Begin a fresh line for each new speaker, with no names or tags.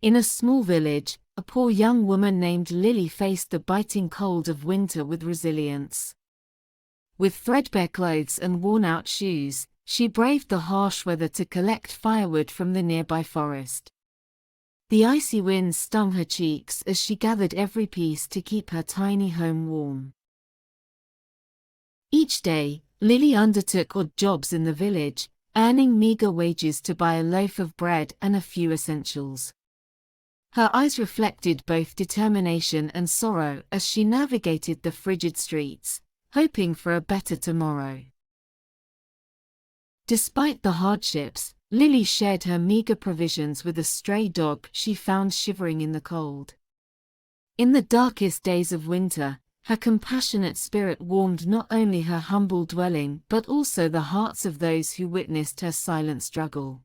In a small village, a poor young woman named Lily faced the biting cold of winter with resilience. With threadbare clothes and worn-out shoes, she braved the harsh weather to collect firewood from the nearby forest. The icy winds stung her cheeks as she gathered every piece to keep her tiny home warm. Each day, Lily undertook odd jobs in the village, earning meager wages to buy a loaf of bread and a few essentials. Her eyes reflected both determination and sorrow as she navigated the frigid streets, hoping for a better tomorrow. Despite the hardships, Lily shared her meager provisions with a stray dog she found shivering in the cold. In the darkest days of winter, her compassionate spirit warmed not only her humble dwelling but also the hearts of those who witnessed her silent struggle.